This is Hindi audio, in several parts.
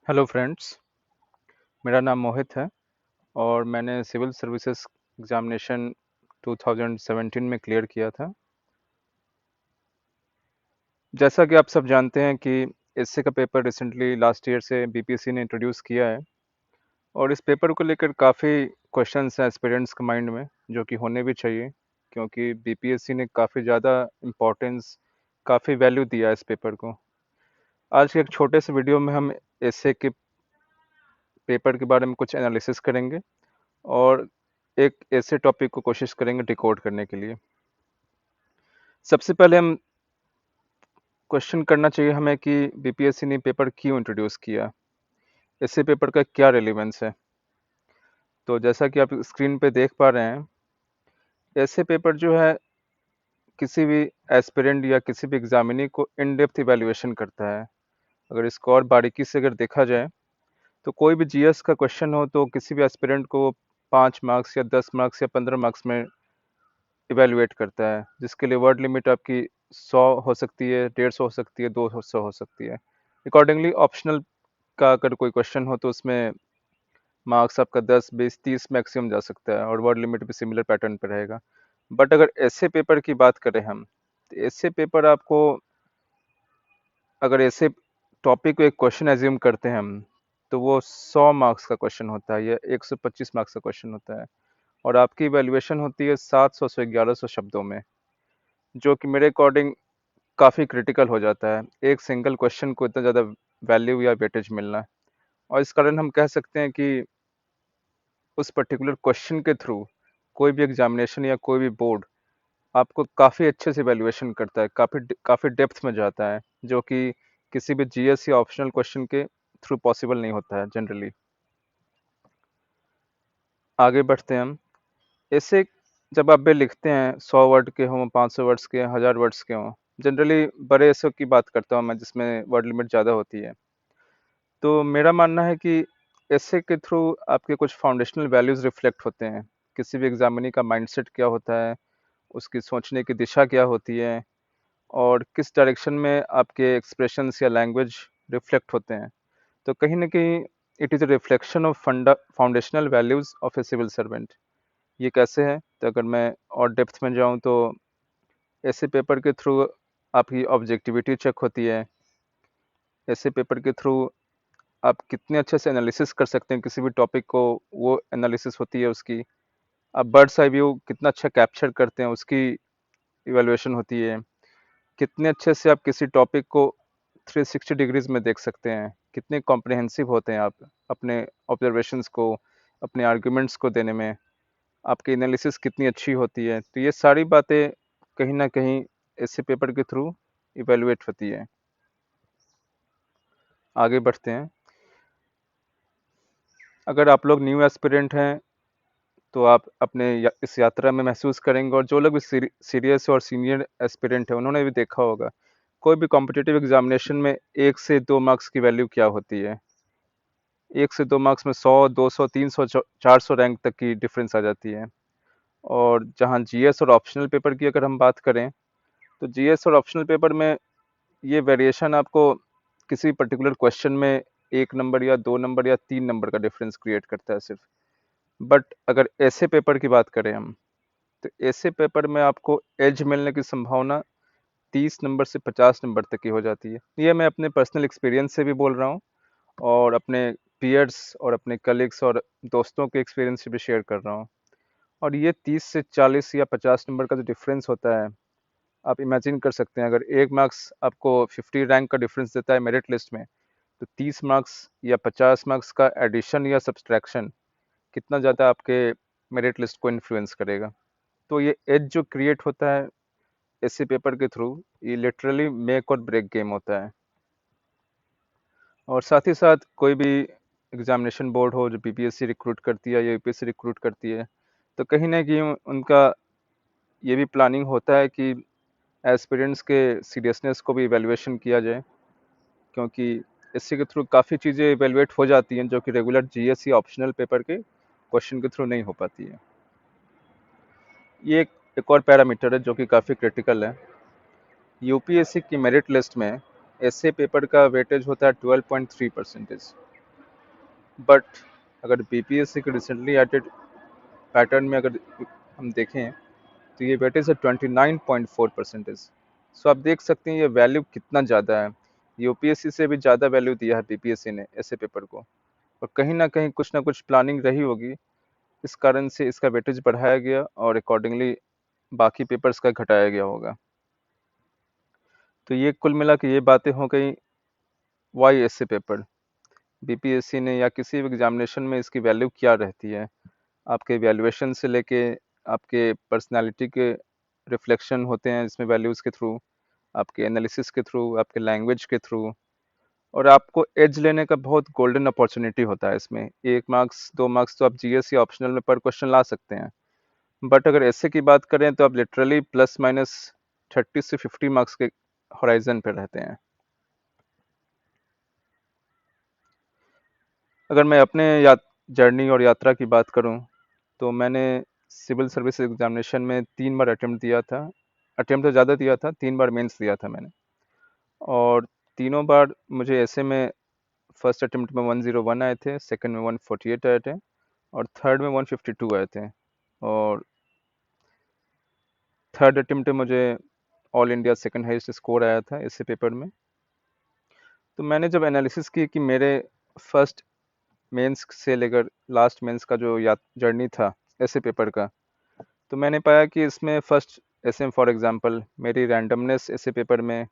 हेलो फ्रेंड्स, मेरा नाम मोहित है और मैंने सिविल सर्विसेज एग्जामिनेशन 2017 में क्लियर किया था। जैसा कि आप सब जानते हैं कि एसए का पेपर रिसेंटली लास्ट ईयर से बीपीएससी ने इंट्रोड्यूस किया है और इस पेपर को लेकर काफ़ी क्वेश्चंस हैं एस्पिरेंट्स के माइंड में, जो कि होने भी चाहिए क्योंकि बीपीएससी ने काफ़ी ज़्यादा इम्पोर्टेंस, काफ़ी वैल्यू दिया है इस पेपर को। आज के एक छोटे से वीडियो में हम एसए के पेपर के बारे में कुछ एनालिसिस करेंगे और एक ऐसे टॉपिक को कोशिश करेंगे डिकोड करने के लिए। सबसे पहले हम क्वेश्चन करना चाहिए हमें कि बीपीएससी ने पेपर क्यों इंट्रोड्यूस किया, इससे पेपर का क्या रेलेवेंस है। तो जैसा कि आप स्क्रीन पे देख पा रहे हैं, ऐसे पेपर जो है किसी भी एस्पिरेंट या किसी भी एग्जामिनी को इन डेप्थ इवैल्यूएशन करता है। अगर इसको और बारीकी से अगर देखा जाए तो कोई भी जीएस का क्वेश्चन हो तो किसी भी एस्पिरेंट को 5 मार्क्स या 10 मार्क्स या 15 मार्क्स में इवेलुएट करता है, जिसके लिए वर्ड लिमिट आपकी 100 हो सकती है, 150 हो सकती है, 200 हो सकती है। अकॉर्डिंगली ऑप्शनल का अगर कोई क्वेश्चन हो तो उसमें मार्क्स आपका 10, 20, 30 मैक्सिमम जा सकता है और वर्ड लिमिट भी सिमिलर पैटर्न पे रहेगा। बट अगर ऐसे पेपर की बात करें हम, तो ऐसे पेपर आपको, अगर ऐसे टॉपिक को एक क्वेश्चन एज्यूम करते हैं हम, तो वो 100 मार्क्स का क्वेश्चन होता है या 125 मार्क्स का क्वेश्चन होता है और आपकी इवेल्युएशन होती है 700 से 1100 शब्दों में, जो कि मेरे अकॉर्डिंग काफ़ी क्रिटिकल हो जाता है एक सिंगल क्वेश्चन को इतना ज़्यादा वैल्यू या वेटेज मिलना। और इस कारण हम कह सकते हैं कि उस पर्टिकुलर क्वेश्चन के थ्रू कोई भी एग्जामिनेशन या कोई भी बोर्ड आपको काफ़ी अच्छे से वैल्यूएशन करता है, काफ़ी काफ़ी डेप्थ में जाता है, जो कि किसी भी जीएस या ऑप्शनल क्वेश्चन के थ्रू पॉसिबल नहीं होता है जनरली। आगे बढ़ते हैं हम। ऐसे जब आप भी लिखते हैं 100 वर्ड के हों, 500 वर्ड्स के, 1000 वर्ड्स के हों, जनरली बड़े ऐसे की बात करता हूँ मैं जिसमें वर्ड लिमिट ज़्यादा होती है। तो मेरा मानना है कि ऐसे के थ्रू आपके कुछ फाउंडेशनल वैल्यूज़ रिफ्लेक्ट होते हैं। किसी भी एग्जामिनी का माइंडसेट क्या होता है, उसकी सोचने की दिशा क्या होती है और किस डायरेक्शन में आपके एक्सप्रेशंस या लैंग्वेज रिफ्लेक्ट होते हैं। तो कहीं न कहीं it is a reflection of foundational values of a civil servant. ये कैसे है? तो अगर मैं और डेप्थ में जाऊँ तो ऐसे पेपर के थ्रू आपकी ऑब्जेक्टिविटी चेक होती है। ऐसे पेपर के थ्रू आप कितने अच्छे से एनालिसिस कर सकते हैं किसी भी टॉपिक को, वो एनालिसिस होती है उसकी। आप बर्ड्स आई व्यू कितना अच्छा कैप्चर करते हैं, उसकी इवैल्यूएशन होती है। कितने अच्छे से आप किसी टॉपिक को 360 डिग्रीज में देख सकते हैं, कितने कॉम्प्रिहेंसिव होते हैं आप अपने ऑब्जर्वेशंस को, अपने आर्ग्यूमेंट्स को देने में, आपकी एनालिसिस कितनी अच्छी होती है। तो ये सारी बातें कहीं ना कहीं ऐसे पेपर के थ्रू इवेलुएट होती है। आगे बढ़ते हैं। अगर आप लोग न्यू एस्पिरेंट हैं तो आप अपने इस यात्रा में महसूस करेंगे, और जो लोग भी सीरियस और सीनियर एस्पिरेंट हैं उन्होंने भी देखा होगा, कोई भी कॉम्पिटिटिव एग्जामिनेशन में 1 से 2 मार्क्स की वैल्यू क्या होती है। 1 से 2 मार्क्स में 100, 200, 300, 400 रैंक तक की डिफरेंस आ जाती है। और जहाँ जीएस और ऑप्शनल पेपर की अगर हम बात करें, तो जीएस और ऑप्शनल पेपर में ये वेरिएशन आपको किसी पर्टिकुलर क्वेश्चन में 1 नंबर या 2 नंबर या 3 नंबर का डिफरेंस क्रिएट करता है सिर्फ। बट अगर ऐसे पेपर की बात करें हम, तो ऐसे पेपर में आपको एज मिलने की संभावना 30 नंबर से 50 नंबर तक की हो जाती है। ये मैं अपने पर्सनल एक्सपीरियंस से भी बोल रहा हूँ और अपने पीयर्स और अपने कलीग्स और दोस्तों के एक्सपीरियंस से भी शेयर कर रहा हूँ। और ये 30 से 40 या 50 नंबर का जो डिफरेंस होता है, आप इमेजिन कर सकते हैं, अगर 1 मार्क्स आपको 50 रैंक का डिफरेंस देता है मेरिट लिस्ट में, तो 30 मार्क्स या 50 मार्क्स का एडिशन या सब्सट्रैक्शन कितना ज़्यादा आपके मेरिट लिस्ट को इन्फ्लुएंस करेगा। तो ये एज जो क्रिएट होता है ऐसे पेपर के थ्रू, ये लिटरली मेक और ब्रेक गेम होता है। और साथ ही साथ कोई भी एग्जामिनेशन बोर्ड हो जो बीपीएससी रिक्रूट करती है या यूपीएससी रिक्रूट करती है, तो कहीं ना कहीं उनका ये भी प्लानिंग होता है कि एस्पिरेंट्स के सीरियसनेस को भी इवेलुएशन किया जाए, क्योंकि इससे के थ्रू काफ़ी चीज़ें इवेलुएट हो जाती हैं जो कि रेगुलर जीएस या ऑप्शनल पेपर के क्वेश्चन के थ्रू नहीं हो पाती है। ये एक और पैरामीटर है जो कि काफ़ी क्रिटिकल है। यूपीएससी की मेरिट लिस्ट में ऐसे पेपर का वेटेज होता है 12.3%। बट अगर बीपीएससी के रिसेंटली एडेड पैटर्न में अगर हम देखें तो ये वेटेज है 29.4%। सो आप देख सकते हैं ये वैल्यू कितना ज़्यादा है। यूपीएससी से भी ज़्यादा वैल्यू दिया है बीपीएससी ने ऐसे पेपर को, और कहीं ना कहीं कुछ ना कुछ प्लानिंग रही होगी, इस कारण से इसका वेटेज बढ़ाया गया और अकॉर्डिंगली बाकी पेपर्स का घटाया गया होगा। तो ये कुल मिला के ये बातें हो गई वाई ऐसे पेपर बीपीएससी ने या किसी भी एग्जामिनेशन में इसकी वैल्यू क्या रहती है। आपके वैल्यूएशन से लेके आपके पर्सनालिटी के रिफ्लेक्शन होते हैं इसमें वैल्यूज़ के थ्रू, आपके एनालिसिस के थ्रू, आपके लैंग्वेज के थ्रू, और आपको एज लेने का बहुत गोल्डन अपॉर्चुनिटी होता है इसमें। 1 मार्क्स 2 मार्क्स तो आप जीएस या ऑप्शनल में पर क्वेश्चन ला सकते हैं, बट अगर ऐसे की बात करें तो आप लिटरली प्लस माइनस 30 से 50 मार्क्स के होराइजन पे रहते हैं। अगर मैं अपने जर्नी और यात्रा की बात करूं तो मैंने सिविल सर्विस एग्जामिनेशन में 3 बार अटेम्प्ट दिया था। अटेम्प्ट तो ज़्यादा दिया था, 3 बार मेंस दिया था मैंने, और तीनों बार मुझे ऐसे में फर्स्ट अटेम्प्ट में 101 आए थे, सेकंड में 148 आए थे, और थर्ड में 152 आए थे, और थर्ड अटेम्प्ट में मुझे all India second highest score आया था इसी पेपर में। तो मैंने जब एनालिसिस की कि मेरे फर्स्ट मेंस से लेकर लास्ट मेंस का जो या जर्नी था ऐसे पेपर का, तो मैंने पाया कि इसमें फर्स्ट ऐसे फॉर एग्जांपल मेरी रैंडमनेस ऐसे पेपर में,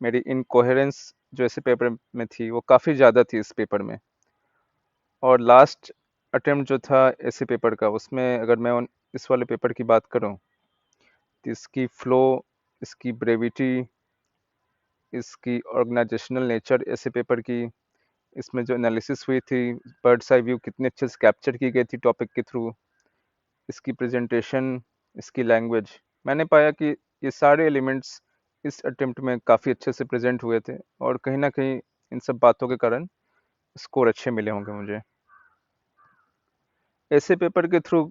मेरी इनकोहेरेंस जो ऐसे पेपर में थी वो काफ़ी ज़्यादा थी इस पेपर में। और लास्ट अटेम्प्ट जो था ऐसे पेपर का, उसमें अगर मैं इस वाले पेपर की बात करूं तो इसकी फ्लो, इसकी ब्रेविटी, इसकी ऑर्गेनाइजेशनल नेचर ऐसे पेपर की, इसमें जो एनालिसिस हुई थी, बर्ड्स आई व्यू कितने अच्छे से कैप्चर की गई थी टॉपिक के थ्रू, इसकी प्रेजेंटेशन, इसकी लैंग्वेज, मैंने पाया कि ये सारे एलिमेंट्स इस अटेम्प्ट में काफ़ी अच्छे से प्रेजेंट हुए थे, और कहीं ना कहीं इन सब बातों के कारण स्कोर अच्छे मिले होंगे मुझे। ऐसे पेपर के थ्रू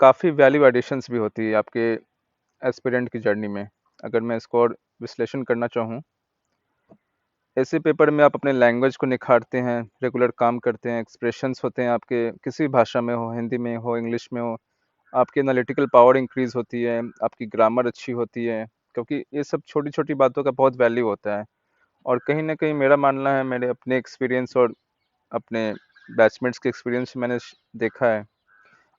काफ़ी वैल्यू एडिशंस भी होती है आपके एस्पिरेंट की जर्नी में। अगर मैं इसको और विश्लेषण करना चाहूँ, ऐसे पेपर में आप अपने लैंग्वेज को निखारते हैं, रेगुलर काम करते हैं, एक्सप्रेशंस होते हैं आपके किसी भी भाषा में हो, हिंदी में हो, इंग्लिश में हो, आपकी एनालिटिकल पावर इंक्रीज होती है, आपकी ग्रामर अच्छी होती है, क्योंकि ये सब छोटी छोटी बातों का बहुत वैल्यू होता है। और कहीं ना कहीं मेरा मानना है, मेरे अपने एक्सपीरियंस और अपने बैचमेट्स के एक्सपीरियंस से मैंने देखा है,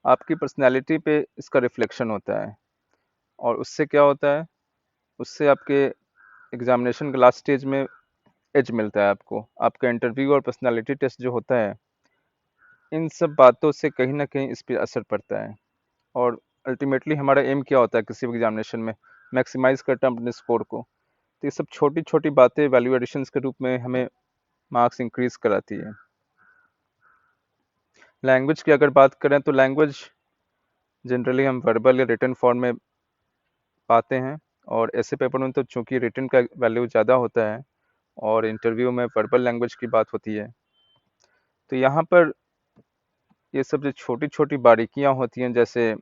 आपकी पर्सनैलिटी पे इसका रिफ्लेक्शन होता है। और उससे क्या होता है, उससे आपके एग्जामिनेशन के लास्ट स्टेज में एज मिलता है आपको। आपका इंटरव्यू और पर्सनालिटी टेस्ट जो होता है, इन सब बातों से कहीं ना कहीं इस पर असर पड़ता है। और अल्टीमेटली हमारा एम क्या होता है किसी भी एग्जामिनेशन में, मैक्सिमाइज करना अपने स्कोर को। तो ये सब छोटी छोटी बातें वैल्यू एडिशंस के रूप में हमें मार्क्स इंक्रीज कराती है। लैंग्वेज की अगर बात करें तो लैंग्वेज जनरली हम वर्बल या रिटन फॉर्म में पाते हैं, और ऐसे पेपर में तो चूंकि रिटन का वैल्यू ज़्यादा होता है और इंटरव्यू में वर्बल लैंग्वेज की बात होती है, तो यहाँ पर ये सब जो छोटी छोटी बारीकियाँ होती हैं, जैसे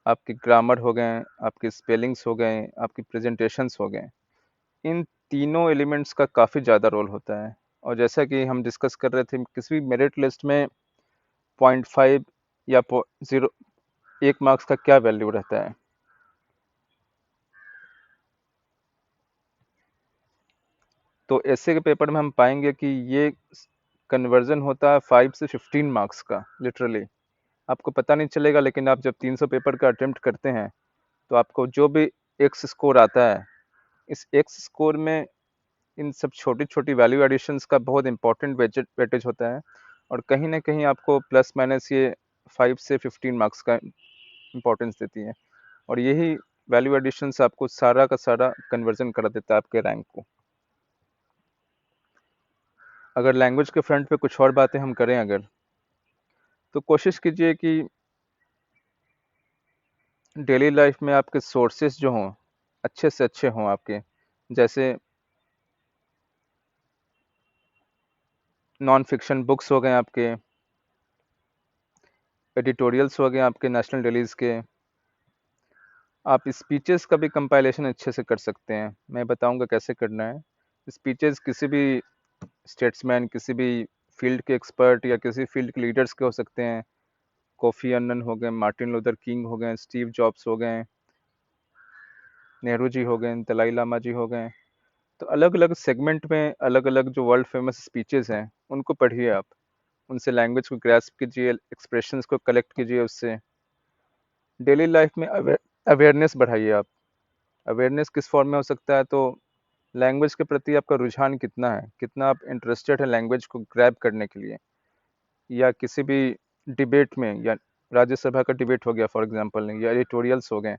आपके ग्रामर हो गए, आपके स्पेलिंग्स हो गए, आपकी प्रेजेंटेशंस हो गए, इन तीनों एलिमेंट्स का काफ़ी ज़्यादा रोल होता है। और जैसा कि हम डिस्कस कर रहे थे, किसी भी मेरिट लिस्ट में 0.5 या 1 मार्क्स का क्या वैल्यू रहता है। तो ऐसे के पेपर में हम पाएंगे कि ये कन्वर्जन होता है 5 से 15 मार्क्स का, लिटरली आपको पता नहीं चलेगा, लेकिन आप जब 300 पेपर का अटेम्प्ट करते हैं तो आपको जो भी एक्स स्कोर आता है, इस एक्स स्कोर में इन सब छोटी छोटी वैल्यू एडिशंस का बहुत इंपॉर्टेंट वेटेज होता है, और कहीं ना कहीं आपको प्लस माइनस ये 5 से 15 मार्क्स का इंपॉर्टेंस देती है। और यही वैल्यू एडिशंस आपको सारा का सारा कन्वर्जन करा देता है आपके रैंक को। अगर लैंग्वेज के फ्रंट पे कुछ और बातें हम करें अगर, तो कोशिश कीजिए कि डेली लाइफ में आपके सोर्सेज जो हों अच्छे से अच्छे हों आपके, जैसे नॉन फिक्शन बुक्स हो गए आपके, एडिटोरियल्स हो गए आपके नेशनल डेलीज़ के। आप स्पीचेस का भी कंपाइलेशन अच्छे से कर सकते हैं, मैं बताऊंगा कैसे करना है। स्पीचेस किसी भी स्टेट्समैन, किसी भी फील्ड के एक्सपर्ट या किसी फील्ड के लीडर्स के हो सकते हैं। कोफी अन्नन हो गए, मार्टिन लूथर किंग हो गए, स्टीव जॉब्स हो गए, नेहरू जी हो गए, दलाई लामा जी हो गए। तो अलग अलग सेगमेंट में अलग अलग जो वर्ल्ड फेमस स्पीचेस हैं उनको पढ़िए आप, उनसे लैंग्वेज को ग्रैस्प कीजिए, एक्सप्रेशंस को कलेक्ट कीजिए, उससे डेली लाइफ में अवेयरनेस बढ़ाइए आप। अवेयरनेस किस फॉर्म में हो सकता है, तो लैंग्वेज के प्रति आपका रुझान कितना है, कितना आप इंटरेस्टेड है लैंग्वेज को ग्रैब करने के लिए, या किसी भी डिबेट में, या राज्यसभा का डिबेट हो गया फॉर एग्जांपल, या एडिटोरियल्स हो गए,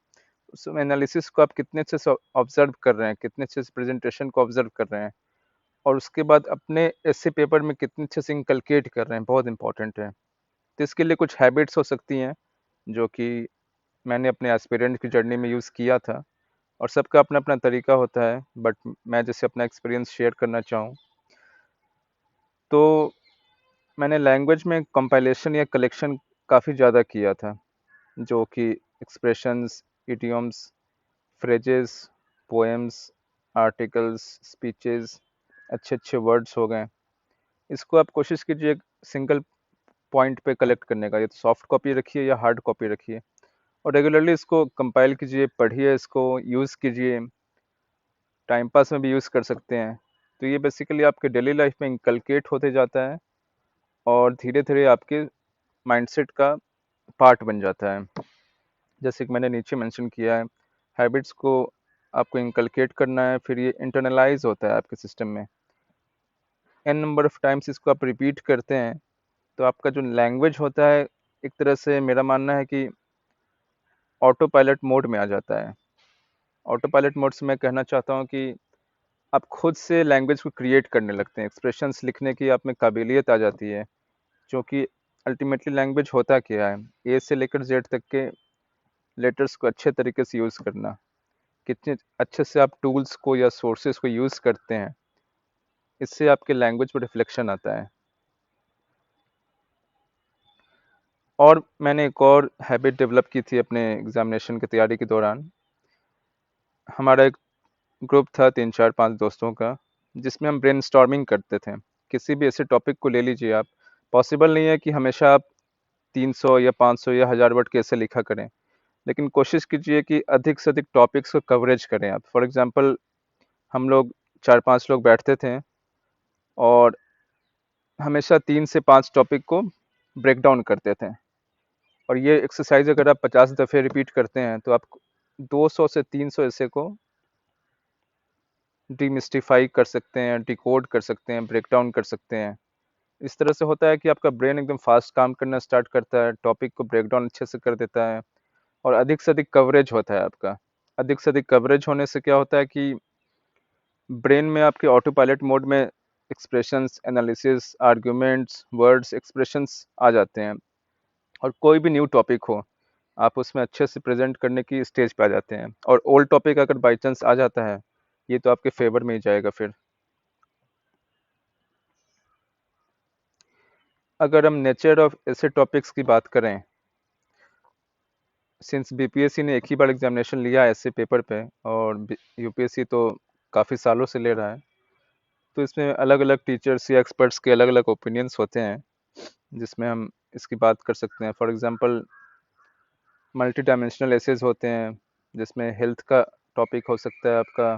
उसमें एनालिसिस को आप कितने अच्छे से ऑब्जर्व कर रहे हैं, कितने अच्छे से प्रेजेंटेशन को ऑब्जर्व कर रहे हैं, और उसके बाद अपने ऐसे पेपर में कितने अच्छे से इंकलकेट कर रहे हैं, बहुत इंपॉर्टेंट है। तो इसके लिए कुछ हैबिट्स हो सकती हैं जो कि मैंने अपने एस्पिरेंट की जर्नी में यूज़ किया था, और सबका अपना अपना तरीका होता है, बट मैं जैसे अपना एक्सपीरियंस शेयर करना चाहूँ तो मैंने लैंग्वेज में कंपाइलेशन या कलेक्शन काफ़ी ज़्यादा किया था, जो कि expressions, idioms, phrases, poems, articles, speeches, अच्छे अच्छे वर्ड्स हो गए। इसको आप कोशिश कीजिए एक सिंगल पॉइंट पे कलेक्ट करने का, या तो सॉफ्ट कॉपी रखिए या हार्ड कॉपी रखिए, और रेगुलरली इसको कंपाइल कीजिए, पढ़िए, इसको यूज़ कीजिए, टाइम पास में भी यूज़ कर सकते हैं। तो ये बेसिकली आपके डेली लाइफ में इंकलकेट होते जाता है, और धीरे धीरे आपके माइंडसेट का पार्ट बन जाता है। जैसे कि मैंने नीचे मेंशन किया है, हैबिट्स को आपको इंकलकेट करना है, फिर ये इंटरनलाइज होता है आपके सिस्टम में। एन नंबर ऑफ टाइम्स इसको आप रिपीट करते हैं तो आपका जो लैंग्वेज होता है, एक तरह से मेरा मानना है कि ऑटो पायलट मोड में आ जाता है। ऑटो पायलट मोड से मैं कहना चाहता हूँ कि आप खुद से लैंग्वेज को क्रिएट करने लगते हैं, एक्सप्रेशंस लिखने की आप में काबिलियत आ जाती है, क्योंकि अल्टीमेटली लैंग्वेज होता क्या है, ए से लेकर जेड तक के लेटर्स को अच्छे तरीके से यूज़ करना, कितने अच्छे से आप टूल्स को या सोर्सेज को यूज़ करते हैं, इससे आपके लैंग्वेज पर रिफ्लेक्शन आता है। और मैंने एक और हैबिट डेवलप की थी अपने एग्जामिनेशन की तैयारी के दौरान। हमारा एक ग्रुप था 3 4 5 दोस्तों का, जिसमें हम ब्रेनस्टॉर्मिंग करते थे। किसी भी ऐसे टॉपिक को ले लीजिए आप, पॉसिबल नहीं है कि हमेशा आप 300 या 500 या 1000 वर्ड कैसे लिखा करें, लेकिन कोशिश कीजिए कि अधिक से अधिक टॉपिक्स को कवरेज करें आप। फॉर एग्जांपल हम लोग 4 5 लोग बैठते थे, और हमेशा 3 से 5 टॉपिक को ब्रेक डाउन करते थे, और ये एक्सरसाइज अगर आप 50 दफ़े रिपीट करते हैं तो आप 200 से 300 ऐसे को डीमिस्टिफाई कर सकते हैं, डिकोड कर सकते हैं, ब्रेक डाउन कर सकते हैं। इस तरह से होता है कि आपका ब्रेन एकदम फास्ट काम करना स्टार्ट करता है, टॉपिक को ब्रेक डाउन अच्छे से कर देता है, और अधिक से अधिक कवरेज होता है आपका। अधिक से अधिक कवरेज होने से क्या होता है कि ब्रेन में आपके ऑटो पायलट मोड में expressions, analysis, arguments, words, expressions आ जाते हैं, और कोई भी न्यू टॉपिक हो आप उसमें अच्छे से प्रेजेंट करने की स्टेज पे आ जाते हैं। और ओल्ड टॉपिक अगर बाई चांस आ जाता है, ये तो आपके फेवर में ही जाएगा फिर। अगर हम नेचर ऑफ ऐसे टॉपिक्स की बात करें, सिंस बीपीएससी ने एक ही बार एग्जामिनेशन लिया है ऐसे पेपर पे, और यूपीएससी तो काफ़ी सालों से ले रहा है, तो इसमें अलग अलग टीचर्स या एक्सपर्ट्स के अलग अलग ओपिनियंस होते हैं, जिसमें हम इसकी बात कर सकते हैं। For example multi dimensional essays होते हैं, जिसमें हेल्थ का टॉपिक हो सकता है आपका,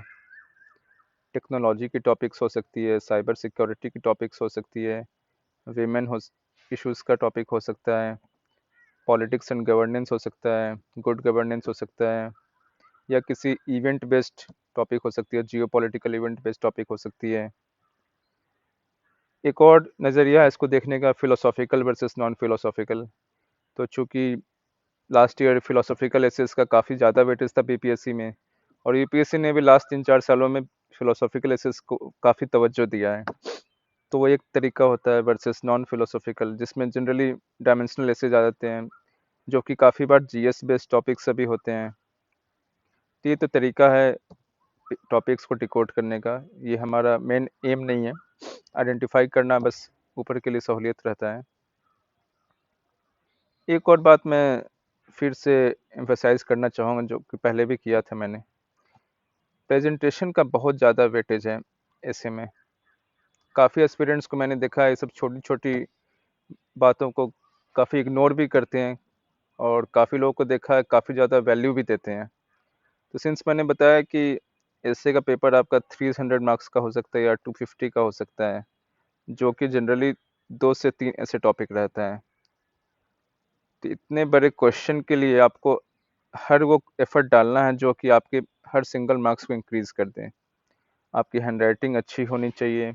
टेक्नोलॉजी की टॉपिक्स हो सकती है, साइबर सिक्योरिटी की टॉपिक्स हो सकती है, वीमेन हो इश्यूज़ का टॉपिक हो सकता है, पॉलिटिक्स एंड गवर्नेंस हो सकता है, गुड गवर्नेंस हो सकता है, या किसी इवेंट बेस्ड टॉपिक हो सकती है, जियो पॉलिटिकल इवेंट बेस्ड टॉपिक हो सकती है। एक और नज़रिया है इसको देखने का, फिलोसॉफिकल वर्सेस नॉन फिलोसॉफिकल। तो चूँकि लास्ट ईयर फिलोसॉफिकल एसेस का काफ़ी ज़्यादा वेटेज था बीपीएससी में, और यूपीएससी ने भी लास्ट 3 4 सालों में फिलोसॉफिकल एसेस को काफ़ी तवज्जो दिया है। तो वो एक तरीका होता है वर्सेस नॉन फिलोसॉफिकल, जिसमें जनरली डायमेंशनल एसेज आ जाते हैं, जो कि काफ़ी बार जीएस बेस्ड टॉपिक्स सभी होते हैं। तो ये तो तरीका है टॉपिक्स को डिकोड करने का, ये हमारा मेन एम नहीं है, आइडेंटिफाई करना बस ऊपर के लिए सहूलियत रहता है। एक और बात मैं फिर से एम्फेसाइज करना चाहूँगा, जो कि पहले भी किया था मैंने, प्रेजेंटेशन का बहुत ज़्यादा वेटेज है ऐसे में। काफ़ी एस्पिरेंट्स को मैंने देखा है ये सब छोटी-छोटी बातों को काफ़ी इग्नोर भी करते हैं, और काफ़ी लोगों को देखा है काफ़ी ज़्यादा वैल्यू भी देते हैं। तो सिंस मैंने बताया कि एसए का पेपर आपका 300 मार्क्स का हो सकता है या 250 का हो सकता है, जो कि जनरली 2 से 3 ऐसे टॉपिक रहता है। तो इतने बड़े क्वेश्चन के लिए आपको हर वो एफर्ट डालना है जो कि आपके हर सिंगल मार्क्स को इंक्रीज कर दें। आपकी हैंडराइटिंग अच्छी होनी चाहिए।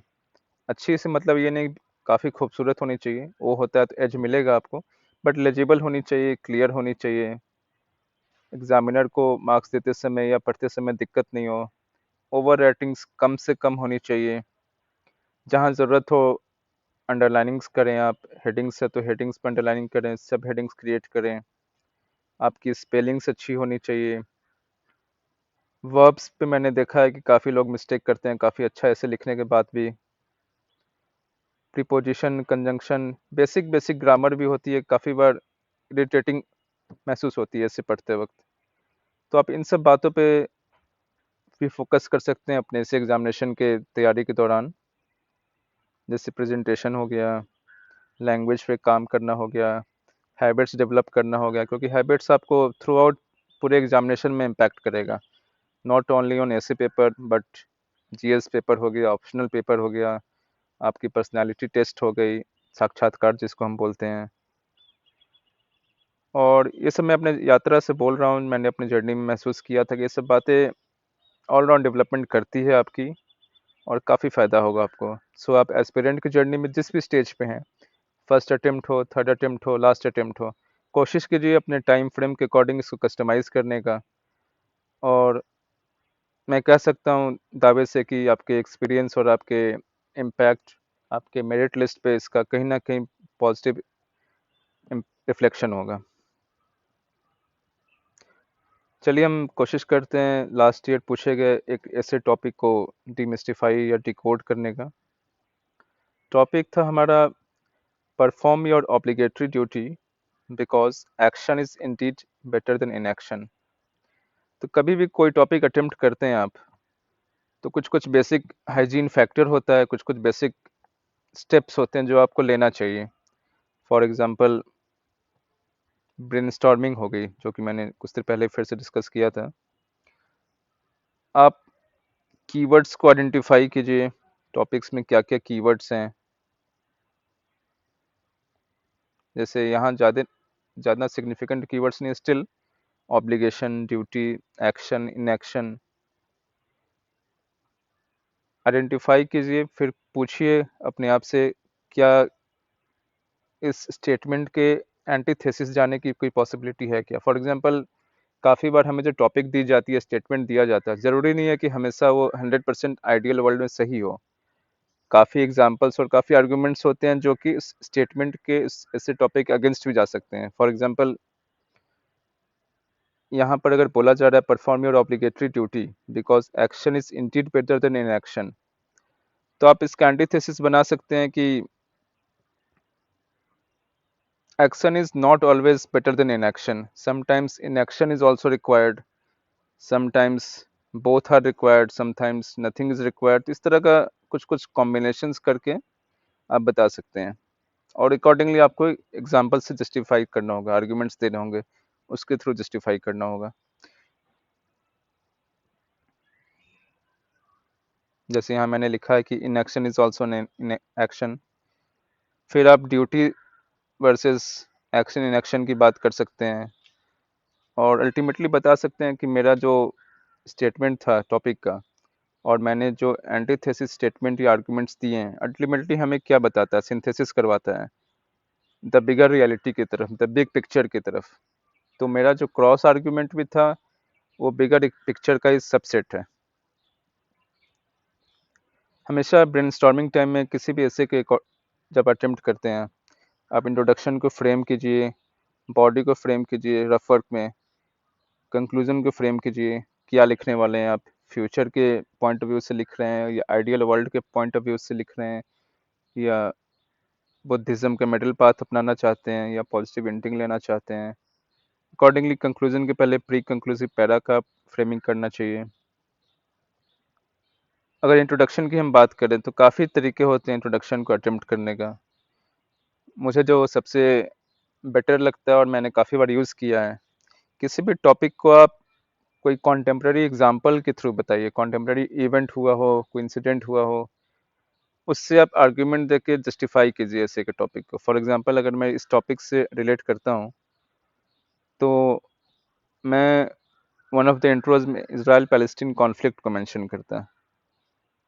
अच्छी से मतलब ये नहीं काफ़ी खूबसूरत होनी चाहिए, वो होता है तो एज मिलेगा आपको, बट लेजिबल होनी चाहिए, क्लियर होनी चाहिए। एग्जामिनर को मार्क्स देते समय या पढ़ते समय दिक्कत नहीं हो। ओवर राइटिंग्स कम से कम होनी चाहिए। जहाँ ज़रूरत हो अंडरलाइनिंग्स करें आप, हेडिंग्स है तो हेडिंग्स पर अंडरलाइनिंग करें, सब हेडिंग्स क्रिएट करें। आपकी स्पेलिंग्स अच्छी होनी चाहिए। वर्ब्स पे मैंने देखा है कि काफ़ी लोग मिस्टेक करते हैं काफ़ी अच्छा ऐसे लिखने के बाद भी। Preposition, conjunction, basic basic grammar भी होती है, काफ़ी बार इरिटेटिंग महसूस होती है इसे पढ़ते वक्त। तो आप इन सब बातों पे भी फोकस कर सकते हैं अपने इस एग्जामिनेशन के तैयारी के दौरान। जैसे प्रेजेंटेशन हो गया, लैंग्वेज पे काम करना हो गया, हैबिट्स डेवलप करना हो गया, क्योंकि हैबिट्स आपको थ्रू आउट पूरे एग्जामिनेशन में इम्पैक्ट करेगा। नॉट ओनली ऑन ऐसे पेपर बट जीएस पेपर हो गया, ऑप्शनल पेपर हो गया, आपकी पर्सनालिटी टेस्ट हो गई, साक्षात्कार जिसको हम बोलते हैं। और ये सब मैं अपने यात्रा से बोल रहा हूँ, मैंने अपनी जर्नी में महसूस किया था कि ये सब बातें ऑलराउंड डेवलपमेंट करती है आपकी, और काफ़ी फ़ायदा होगा आपको। सो आप एस्पिरेंट की जर्नी में जिस भी स्टेज पे हैं, फर्स्ट अटेम्प्ट हो, थर्ड अटेम्प्ट हो, लास्ट अटेम्प्ट हो, कोशिश कीजिए अपने टाइम फ्रेम के अकॉर्डिंग इसको कस्टमाइज़ करने का। और मैं कह सकता हूँ दावे से कि आपके एक्सपीरियंस और आपके इम्पैक्ट, आपके मेरिट लिस्ट पे इसका कहीं ना कहीं पॉजिटिव रिफ्लेक्शन होगा। चलिए हम कोशिश करते हैं लास्ट ईयर पूछे गए एक ऐसे टॉपिक को डिमिस्टिफाई या डिकोड करने का। टॉपिक था हमारा perform your obligatory duty because action is Indeed better than inaction. तो कभी भी कोई टॉपिक अटेम्प्ट करते हैं आप, तो कुछ कुछ बेसिक हाइजीन फैक्टर होता है, कुछ कुछ बेसिक स्टेप्स होते हैं जो आपको लेना चाहिए। फॉर एग्जांपल ब्रेनस्टॉर्मिंग हो गई, जो कि मैंने कुछ देर पहले फिर से डिस्कस किया था। आप कीवर्ड्स को आइडेंटिफाई कीजिए, टॉपिक्स में क्या क्या कीवर्ड्स हैं। जैसे यहाँ ज़्यादा ज़्यादा सिग्निफिकेंट कीवर्ड्स नहीं, still obligation, duty, action, inaction identify कीजिए। फिर पूछिए अपने आप से, क्या इस स्टेटमेंट के एंटीथेसिस जाने की कोई पॉसिबिलिटी है क्या। फॉर एग्जांपल काफ़ी बार हमें जो टॉपिक दी जाती है, स्टेटमेंट दिया जाता है, ज़रूरी नहीं है कि हमेशा वो 100% आइडियल वर्ल्ड में सही हो। काफ़ी एग्जांपल्स और काफ़ी आर्गुमेंट्स होते हैं जो कि इस स्टेटमेंट के ऐसे टॉपिक के अगेंस्ट भी जा सकते हैं। फॉर एग्जांपल यहाँ पर अगर बोला जा रहा है perform your obligatory duty because action is Indeed better then in action, तो आप इसका एंटीथेसिस बना सकते हैं कि action is not always better than inaction. Sometimes inaction is also required. Sometimes both are required. Sometimes nothing is required. इस तरह का कुछ कुछ कॉम्बिनेशंस करके आप बता सकते हैं, और अकॉर्डिंगली आपको एग्जाम्पल से जस्टिफाई करना होगा, आर्ग्यूमेंट्स देने होंगे, उसके थ्रू जस्टिफाई करना होगा। जैसे यहाँ मैंने लिखा है कि inaction is also an action. फिर आप ड्यूटी वर्सेस एक्शन इनएक्शन की बात कर सकते हैं, और अल्टीमेटली बता सकते हैं कि मेरा जो स्टेटमेंट था टॉपिक का, और मैंने जो एंटीथेसिस स्टेटमेंट या आर्गुमेंट्स दिए हैं, अल्टीमेटली हमें क्या बताता है, सिंथेसिस करवाता है द बिगर रियलिटी की तरफ, द बिग पिक्चर की तरफ। तो मेरा जो क्रॉस आर्गुमेंट भी था वो बिगर पिक्चर का ही सबसेट है। हमेशा ब्रेनस्टॉर्मिंग टाइम में किसी भी ऐसे के जब अटेम्प्ट करते हैं, आप इंट्रोडक्शन को फ्रेम कीजिए, बॉडी को फ्रेम कीजिए रफ वर्क में, कंक्लूजन को फ्रेम कीजिए, क्या लिखने वाले हैं आप, फ्यूचर के पॉइंट ऑफ व्यू से लिख रहे हैं या आइडियल वर्ल्ड के पॉइंट ऑफ व्यू से लिख रहे हैं, या बुद्धिज़्म का मिडिल पाथ अपनाना चाहते हैं, या पॉजिटिव एंडिंग लेना चाहते हैं। अकॉर्डिंगली कंक्लूजन के पहले प्री कंक्लूसिव पैरा का फ्रेमिंग करना चाहिए। अगर इंट्रोडक्शन की हम बात करें तो काफ़ी तरीके होते हैं इंट्रोडक्शन को अटेम्प्ट करने का। मुझे जो सबसे बेटर लगता है और मैंने काफ़ी बार यूज़ किया है, किसी भी टॉपिक को आप कोई कॉन्टेम्प्ररी एग्जाम्पल के थ्रू बताइए, कॉन्टेम्प्ररी इवेंट हुआ हो, कोई इंसिडेंट हुआ हो, उससे आप आर्ग्यूमेंट देके जस्टिफाई कीजिए ऐसे के टॉपिक को। फॉर एग्जांपल अगर मैं इस टॉपिक से रिलेट करता हूँ, तो मैं वन ऑफ द इंट्रोज में इसराइल पैलेस्टीन कॉन्फ्लिक्ट को मेंशन करता है।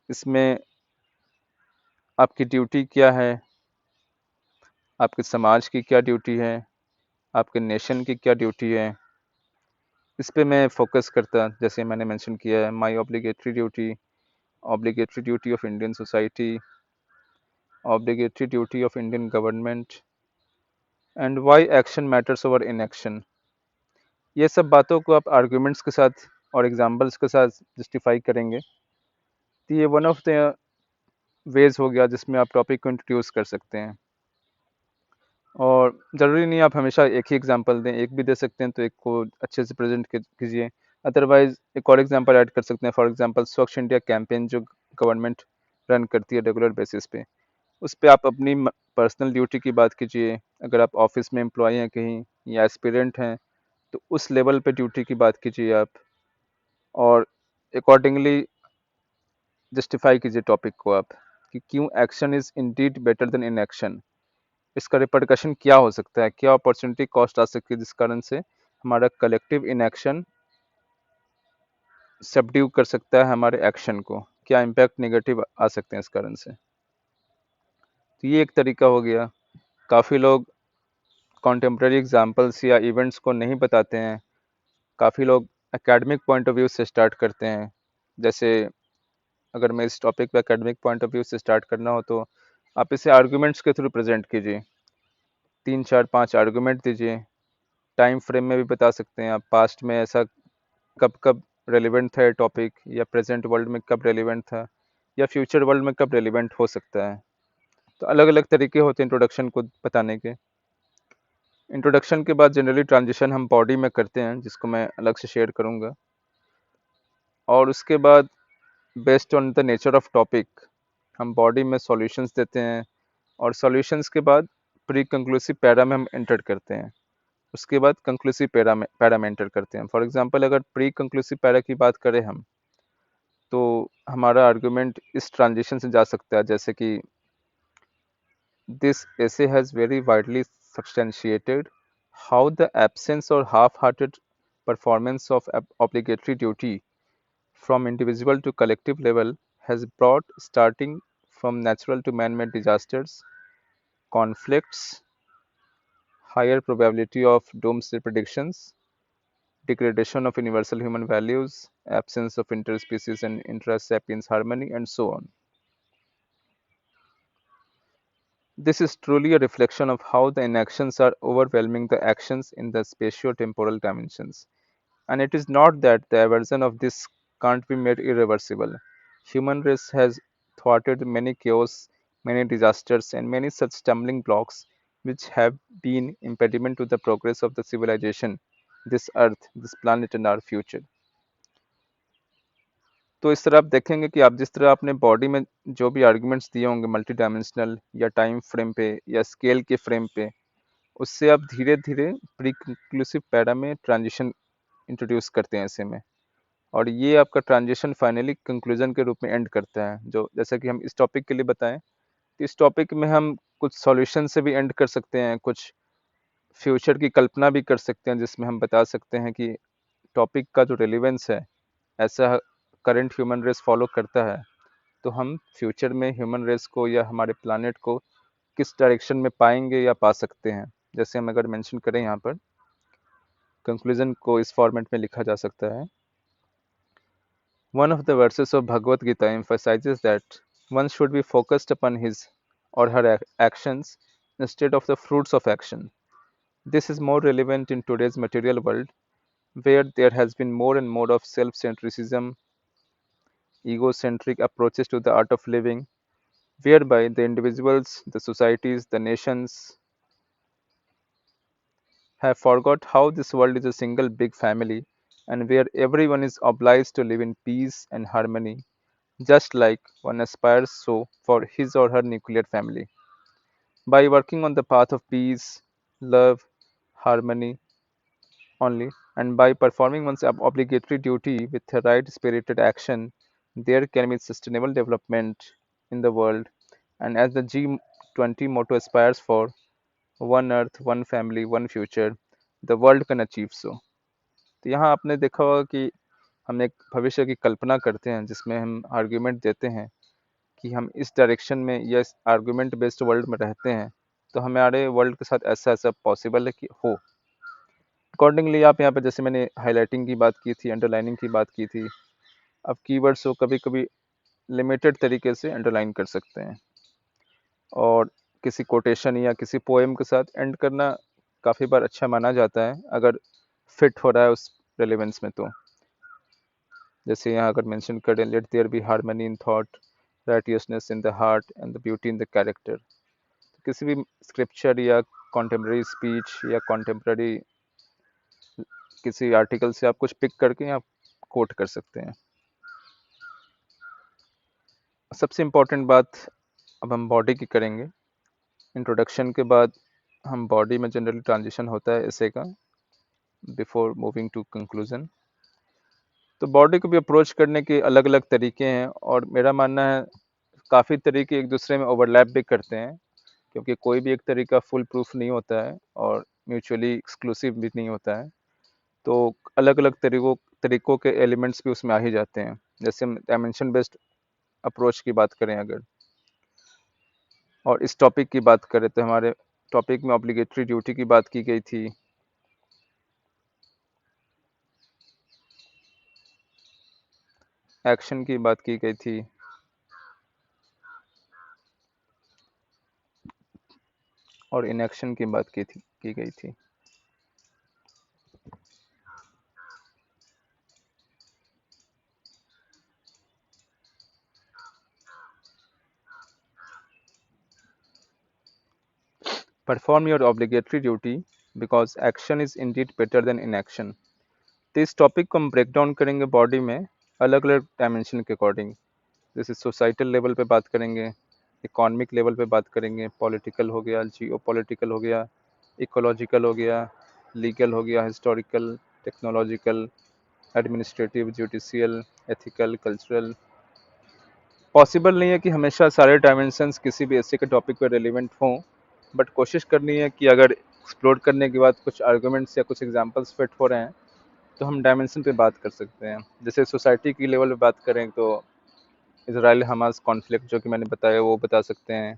इसमें आपकी ड्यूटी क्या है, आपके समाज की क्या ड्यूटी है, आपके नेशन की क्या ड्यूटी है, इस पे मैं फोकस करता, जैसे मैंने मेंशन किया है my obligatory duty of Indian society, obligatory duty of Indian government and why action matters over inaction. ये सब बातों को आप आर्ग्यूमेंट्स के साथ और एग्जांपल्स के साथ जस्टिफाई करेंगे, तो ये वन ऑफ द वेज हो गया जिसमें आप टॉपिक को इंट्रोड्यूस कर सकते हैं। और ज़रूरी नहीं आप हमेशा एक ही एग्जांपल दें, एक भी दे सकते हैं तो एक को अच्छे से प्रेजेंट कीजिए, अदरवाइज एक और एग्जांपल ऐड कर सकते हैं। फॉर एग्जांपल स्वच्छ इंडिया कैंपेन जो गवर्नमेंट रन करती है रेगुलर बेसिस पे, उस पे आप अपनी पर्सनल ड्यूटी की बात कीजिए। अगर आप ऑफिस में एम्प्लॉय हैं कहीं या एस्पिरेंट हैं, तो उस लेवल पे ड्यूटी की बात कीजिए आप, और अकॉर्डिंगली जस्टिफाई कीजिए टॉपिक को आप कि क्यों action is Indeed better than inaction. इसका रिपरकशन क्या हो सकता है, क्या अपॉर्चुनिटी कॉस्ट आ सकती है जिस कारण से हमारा कलेक्टिव इनएक्शन सबड्यू कर सकता है हमारे एक्शन को, क्या इम्पैक्ट नेगेटिव आ सकते हैं इस कारण से। तो ये एक तरीका हो गया। काफ़ी लोग कॉन्टेम्प्रेरी एग्जाम्पल्स या इवेंट्स को नहीं बताते हैं, काफ़ी लोग एकेडमिक पॉइंट ऑफ व्यू से स्टार्ट करते हैं। जैसे अगर मैं इस टॉपिक पे एकेडमिक पॉइंट ऑफ व्यू से स्टार्ट करना हो, तो आप इसे आर्गुमेंट्स के थ्रू प्रेजेंट कीजिए, 3 4 5 आर्गुमेंट दीजिए। टाइम फ्रेम में भी बता सकते हैं आप, पास्ट में ऐसा कब कब रेलिवेंट था ये टॉपिक, या प्रेजेंट वर्ल्ड में कब रेलिवेंट था, या फ्यूचर वर्ल्ड में कब रेलिवेंट हो सकता है। तो अलग अलग तरीके होते हैं इंट्रोडक्शन को बताने के। इंट्रोडक्शन के बाद जनरली ट्रांजिशन हम बॉडी में करते हैं, जिसको मैं अलग से शेयर करूँगा। और उसके बाद based on the nature of topic हम बॉडी में सॉल्यूशंस देते हैं, और सॉल्यूशंस के बाद प्री कंक्लूसिव पैरा में हम एंटर करते हैं। उसके बाद कंक्लूसिव पैरा में एंटर करते हैं। फॉर एग्जांपल अगर प्री कंक्लूसिव पैरा की बात करें हम, तो हमारा आर्गुमेंट इस ट्रांजिशन से जा सकता है, जैसे कि this essay has very widely substantiated how the absence or half-hearted performance of obligatory duty from individual to collective level has brought, starting from natural to man-made disasters, conflicts, higher probability of doomsday predictions, degradation of universal human values, absence of interspecies and intra-sapiens harmony, and so on. This is truly a reflection of how the inactions are overwhelming the actions in the spatio-temporal dimensions. And it is not that the aversion of this can't be made irreversible. Human race has thwarted many chaos, many disasters, and many such stumbling blocks which have been impediment to the progress of the civilization, this earth, this planet, and our future. तो इस तरह आप देखेंगे कि आप जिस तरह अपने बॉडी में जो भी आर्गुमेंट्स दिए होंगे मल्टी डायमेंशनल या टाइम फ्रेम पे या स्केल के फ्रेम पे, उससे आप धीरे धीरे प्री कंक्लूसिव पैरा में ट्रांजिशन इंट्रोड्यूस करते हैं ऐसे में, और ये आपका ट्रांजिशन फाइनली कंक्लूजन के रूप में एंड करता है। जो जैसा कि हम इस टॉपिक के लिए बताएं, तो इस टॉपिक में हम कुछ सॉल्यूशन से भी एंड कर सकते हैं, कुछ फ्यूचर की कल्पना भी कर सकते हैं, जिसमें हम बता सकते हैं कि टॉपिक का जो रेलिवेंस है ऐसा करंट ह्यूमन रेस फॉलो करता है, तो हम फ्यूचर में ह्यूमन रेस को या हमारे प्लानट को किस डायरेक्शन में पाएंगे या पा सकते हैं। जैसे हम अगर मेंशन करें यहाँ पर, कंक्लूजन को इस फॉर्मेट में लिखा जा सकता है। One of the verses of Bhagavad Gita emphasizes that one should be focused upon his or her actions instead of the fruits of action. This is more relevant in today's material world, where there has been more and more of self-centricism, egocentric approaches to the art of living, whereby the individuals, the societies, the nations have forgot how this world is a single big family and where everyone is obliged to live in peace and harmony, just like one aspires so for his or her nuclear family. By working on the path of peace, love, harmony only, and by performing one's obligatory duty with the right spirited action, there can be sustainable development in the world. And as the G20 motto aspires for, one earth, one family, one future, the world can achieve so. तो यहाँ आपने देखा होगा कि हम एक भविष्य की कल्पना करते हैं जिसमें हम आर्ग्यूमेंट देते हैं कि हम इस डायरेक्शन में या इस आर्गुमेंट बेस्ड वर्ल्ड में रहते हैं, तो हमारे वर्ल्ड के साथ ऐसा ऐसा पॉसिबल है कि हो। अकॉर्डिंगली आप यहाँ पे जैसे मैंने हाईलाइटिंग की बात की थी, अंडरलाइनिंग की बात की थी, अब कीवर्ड्स को कभी कभी लिमिटेड तरीके से अंडरलाइन कर सकते हैं, और किसी कोटेशन या किसी पोएम के साथ एंड करना काफ़ी बार अच्छा माना जाता है अगर फिट हो रहा है उस रेलेवेंस में। तो जैसे यहाँ अगर मेंशन करें, let there be harmony in thought, righteousness in the heart and the beauty in the character. किसी भी स्क्रिप्चर या कॉन्टेम्प्रेरी स्पीच या कॉन्टेम्प्रेरी किसी आर्टिकल से आप कुछ पिक करके आप कोट कर सकते हैं। सबसे इम्पोर्टेंट बात अब हम बॉडी की करेंगे। इंट्रोडक्शन के बाद हम बॉडी में जनरली ट्रांजिशन होता है ऐसे का, बिफोर मूविंग टू कंक्लूजन। तो बॉडी को भी अप्रोच करने के अलग अलग तरीके हैं, और मेरा मानना है काफ़ी तरीके एक दूसरे में ओवरलैप भी करते हैं, क्योंकि कोई भी एक तरीका फुल प्रूफ नहीं होता है और म्यूचुअली एक्सक्लूसिव भी नहीं होता है। तो अलग अलग तरीकों के एलिमेंट्स भी उसमें आ ही जाते हैं। जैसे हम डायमेंशन बेस्ड अप्रोच की बात करें अगर, और इस टॉपिक की बात करें, तो हमारे टॉपिक में ऑब्लिगेटरी ड्यूटी की बात की गई थी, एक्शन की बात की गई थी, और इनएक्शन की बात की गई थी। Perform your obligatory duty because action is Indeed better than inaction. तो इस टॉपिक को हम ब्रेक डाउन करेंगे बॉडी में अलग अलग डायमेंशन के अकॉर्डिंग। जैसे सोसाइटल लेवल पे बात करेंगे, इकोनॉमिक लेवल पे बात करेंगे, पॉलिटिकल हो गया, जियो पॉलिटिकल हो गया, इकोलॉजिकल हो गया, लीगल हो गया, historical, technological, administrative, judicial, ethical, cultural. Possible नहीं है कि हमेशा सारे डायमेंशंस किसी भी ऐसे के टॉपिक पर रेलिवेंट हों, बट कोशिश करनी है कि अगर एक्सप्लोर करने के बाद कुछ आर्गूमेंट्स या कुछ एग्जांपल्स फिट हो रहे हैं तो हम डायमेंशन पे बात कर सकते हैं। जैसे सोसाइटी की लेवल पे बात करें तो इसराइल हमास कॉन्फ्लिक्ट जो कि मैंने बताया वो बता सकते हैं।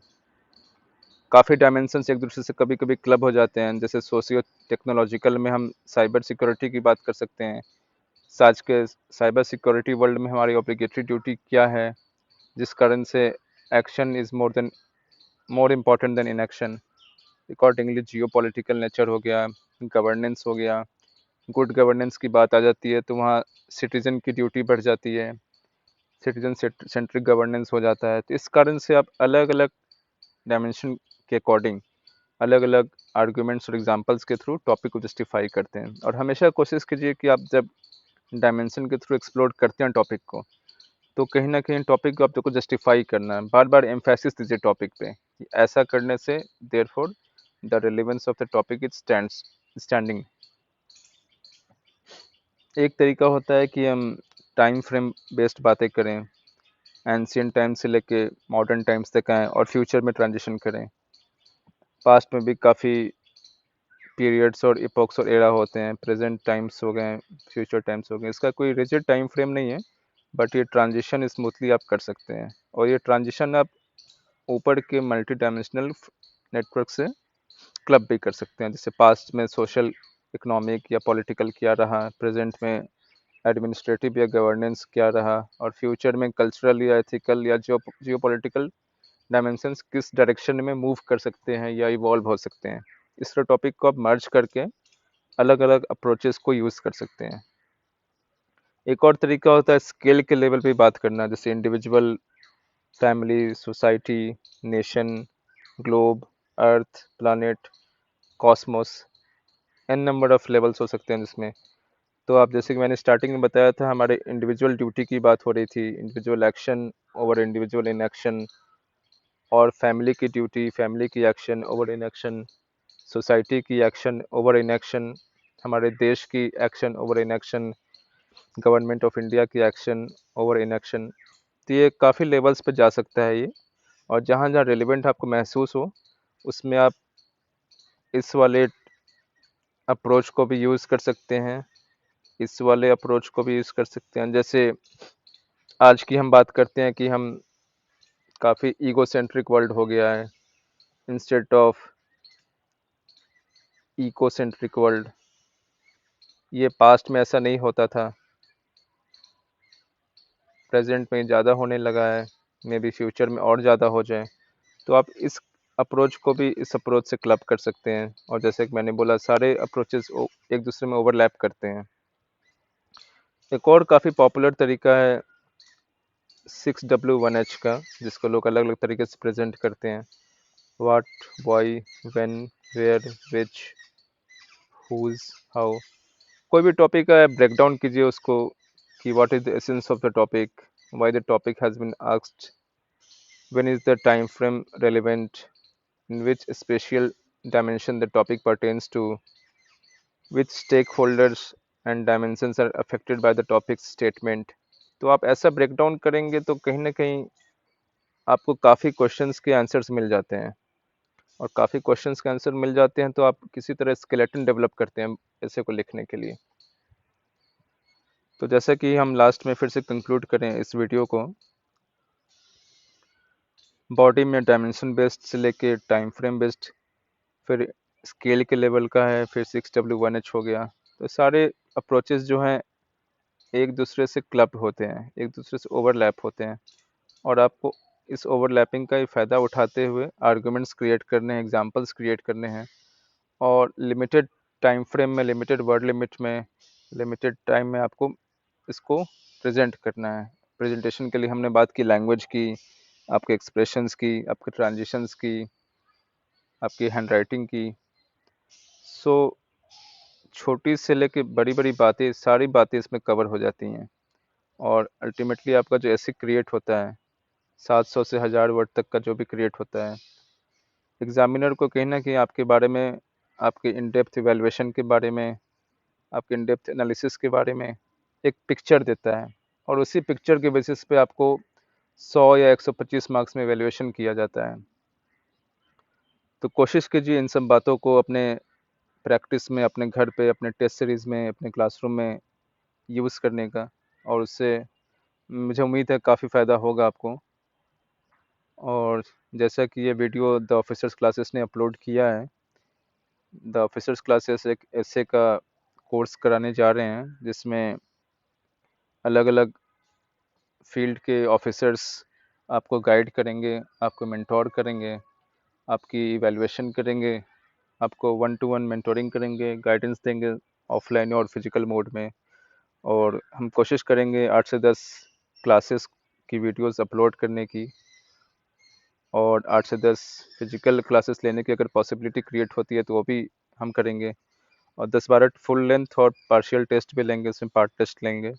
काफ़ी डायमेंशंस एक दूसरे से कभी कभी क्लब हो जाते हैं, जैसे सोशियो टेक्नोलॉजिकल में हम साइबर सिक्योरिटी की बात कर सकते हैं। आज के साइबर सिक्योरिटी वर्ल्ड में हमारी ऑब्लिगेटरी ड्यूटी क्या है, जिस कारण से action is more important than inaction. Accordingly Jio political nature हो गया, गवर्नेंस हो गया। गुड गवर्नेंस की बात आ जाती है तो वहाँ सिटीजन की ड्यूटी बढ़ जाती है, सिटीजन सेंट्रिक गवर्नेंस हो जाता है। तो इस कारण से आप अलग अलग डायमेंशन के अकॉर्डिंग अलग अलग आर्ग्यूमेंट्स और एग्जांपल्स के थ्रू टॉपिक को जस्टिफाई करते हैं। और हमेशा कोशिश कीजिए कि आप जब डायमेंशन के थ्रू एक्सप्लोर करते हैं टॉपिक को, तो कहीं ना कहीं टॉपिक को आपको जस्टिफाई करना है, बार बार एम्फेसिस दीजिए टॉपिक पे कि ऐसा करने से therefore the relevance of the topic is standing. एक तरीका होता है कि हम टाइम फ्रेम बेस्ड बातें करें, एंशियंट टाइम से लेके मॉडर्न टाइम्स तक आएँ और फ्यूचर में ट्रांजिशन करें। पास्ट में भी काफ़ी पीरियड्स और इपोक्स और एरा होते हैं, प्रेजेंट टाइम्स हो गए, फ्यूचर टाइम्स हो गए। इसका कोई रिजिड टाइम फ्रेम नहीं है, बट ये ट्रांजिशन स्मूथली आप कर सकते हैं, और ये ट्रांजिशन आप ऊपर के मल्टी डायमेंशनल नेटवर्क से क्लब भी कर सकते हैं। जैसे पास्ट में सोशल, इकोनॉमिक या पॉलिटिकल क्या रहा, प्रेजेंट में एडमिनिस्ट्रेटिव या गवर्नेंस क्या रहा, और फ्यूचर में कल्चरल या एथिकल या जियो पॉलिटिकल डायमेंशंस किस डायरेक्शन में मूव कर सकते हैं या इवॉल्व हो सकते हैं। इस तरह टॉपिक को आप मर्ज करके अलग अलग अप्रोचेस को यूज़ कर सकते हैं। एक और तरीका होता है स्केल के लेवल पे बात करना, जैसे individual, family, society, nation, globe, earth, planet, cosmos. An number of levels हो सकते हैं जिसमें तो आप जैसे कि मैंने स्टार्टिंग में बताया था, हमारे इंडिविजुअल ड्यूटी की बात हो रही थी, individual action over individual inaction, और फैमिली की ड्यूटी, फैमिली की एक्शन ओवर इनएक्शन, सोसाइटी की एक्शन ओवर इनएक्शन, हमारे देश की action over inaction, government of India की एक्शन ओवर इनएक्शन। तो ये काफ़ी लेवल्स पे जा सकता है ये, और जहाँ जहाँ रिलेवेंट आपको महसूस हो उसमें आप इस वाले अप्रोच को भी यूज़ कर सकते हैं, इस वाले अप्रोच को भी यूज़ कर सकते हैं। जैसे आज की हम बात करते हैं कि हम काफ़ी ईगो सेंट्रिक वर्ल्ड हो गया है instead of eco centric world. ये पास्ट में ऐसा नहीं होता था, प्रेजेंट में ज़्यादा होने लगा है, मे बी फ्यूचर में और ज़्यादा हो जाए। तो आप इस अप्रोच को भी इस अप्रोच से क्लब कर सकते हैं, और जैसे कि मैंने बोला सारे अप्रोचेस एक दूसरे में ओवरलैप करते हैं। एक और काफ़ी पॉपुलर तरीका है 6W1H का, जिसको लोग अलग अलग तरीके से प्रेजेंट करते हैं। What, why, when, where, which, whose, how. कोई भी टॉपिक का ब्रेक डाउन कीजिए उसको, कि what is the essence of the topic, why the topic has been asked, when is the time frame relevant, in which spatial dimension the topic pertains to, which stakeholders and dimensions are affected by the topic's statement। तो आप ऐसा ब्रेक डाउन करेंगे तो कहीं ना कहीं आपको काफ़ी क्वेश्चंस के आंसर्स मिल जाते हैं, और काफ़ी क्वेश्चंस के आंसर मिल जाते हैं तो आप किसी तरह स्केलेटन डेवलप करते हैं ऐसे को लिखने के लिए। तो जैसा कि हम लास्ट में फिर से कंक्लूड करें इस वीडियो को, बॉडी में डायमेंशन बेस्ड से लेके टाइम फ्रेम बेस्ड, फिर स्केल के लेवल का है, फिर 6W1H हो गया। तो सारे अप्रोचेस जो हैं एक दूसरे से क्लब होते हैं, एक दूसरे से ओवरलैप होते हैं, और आपको इस ओवरलैपिंग का ही फ़ायदा उठाते हुए आर्गुमेंट्स क्रिएट करने हैं, एग्जांपल्स क्रिएट करने हैं, और लिमिटेड टाइम फ्रेम में, लिमिटेड वर्ड लिमिट में, लिमिटेड टाइम में आपको इसको प्रेजेंट करना है। प्रेजेंटेशन के लिए हमने बात की लैंग्वेज की, आपके एक्सप्रेशंस की, आपके ट्रांजिशंस की, आपकी हैंडराइटिंग की। सो छोटी से लेके बड़ी बड़ी बातें, सारी बातें इसमें कवर हो जाती हैं, और अल्टीमेटली आपका जो ऐसे क्रिएट होता है 700 से 1000 वर्ड तक का जो भी क्रिएट होता है, एग्जामिनर को कहीं ना कहीं आपके बारे में, आपके इन डेप्थ इवेलुएशन के बारे में, आपके इन डेप्थ एनालिसिस के बारे में एक पिक्चर देता है, और उसी पिक्चर के बेसिस पे आपको 100 या 125 मार्क्स में इवेलुएशन किया जाता है। तो कोशिश कीजिए इन सब बातों को अपने प्रैक्टिस में, अपने घर पे, अपने टेस्ट सीरीज़ में, अपने क्लासरूम में यूज़ करने का, और उससे मुझे उम्मीद है काफ़ी फ़ायदा होगा आपको। और जैसा कि ये वीडियो द ऑफिसर्स क्लासेस ने अपलोड किया है, द ऑफिसर्स क्लासेस एक ऐसे का कोर्स कराने जा रहे हैं जिसमें अलग अलग फील्ड के ऑफिसर्स आपको गाइड करेंगे, आपको मेंटोर करेंगे, आपकी इवैल्यूएशन करेंगे, आपको 1-to-1 मेंटोरिंग करेंगे, गाइडेंस देंगे ऑफलाइन और फिजिकल मोड में। और हम कोशिश करेंगे 8 से 10 क्लासेस की वीडियोस अपलोड करने की, और 8 से 10 फिजिकल क्लासेस लेने की अगर पॉसिबिलिटी क्रिएट होती है तो वो भी हम करेंगे, और 10-12 फुल लेंथ और पार्शियल टेस्ट भी लेंगे, उसमें पार्ट टेस्ट लेंगे।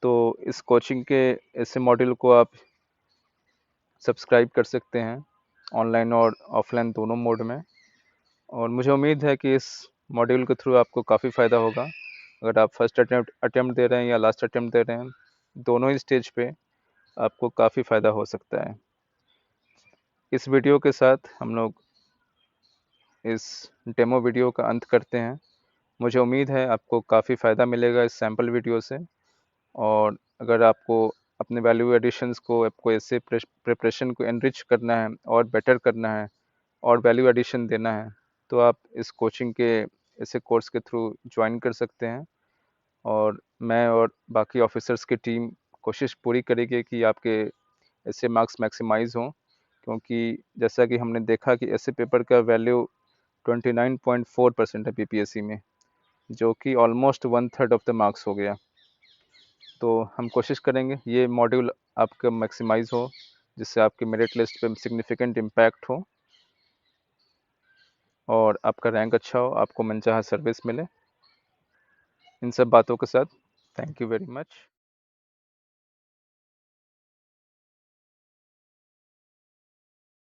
तो इस कोचिंग के ऐसे मॉड्यूल को आप सब्सक्राइब कर सकते हैं, ऑनलाइन और ऑफलाइन दोनों मोड में। और मुझे उम्मीद है कि इस मॉड्यूल के थ्रू आपको काफ़ी फ़ायदा होगा। अगर आप फर्स्ट अटेम्प्ट दे रहे हैं या लास्ट अटेम्प्ट दे रहे हैं, दोनों ही स्टेज पे आपको काफ़ी फ़ायदा हो सकता है। इस वीडियो के साथ हम लोग इस डेमो वीडियो का अंत करते हैं। मुझे उम्मीद है आपको काफ़ी फ़ायदा मिलेगा इस सैम्पल वीडियो से, और अगर आपको अपने वैल्यू एडिशंस को, आपको ऐसे प्रिपरेशन को एनरिच करना है और बेटर करना है और वैल्यू एडिशन देना है, तो आप इस कोचिंग के ऐसे कोर्स के थ्रू ज्वाइन कर सकते हैं। और मैं और बाकी ऑफिसर्स की टीम कोशिश पूरी करेगी कि आपके ऐसे मार्क्स मैक्सिमाइज हों, क्योंकि जैसा कि हमने देखा कि ऐसे पेपर का वैल्यू 29.4% है बीपीएससी में, जो कि ऑलमोस्ट 1/3 ऑफ द मार्क्स हो गया। तो हम कोशिश करेंगे ये मॉड्यूल आपका मैक्सिमाइज हो, जिससे आपके मेरिट लिस्ट पे सिग्निफिकेंट इम्पैक्ट हो, और आपका रैंक अच्छा हो, आपको मनचाहा सर्विस मिले। इन सब बातों के साथ। Thank you very much.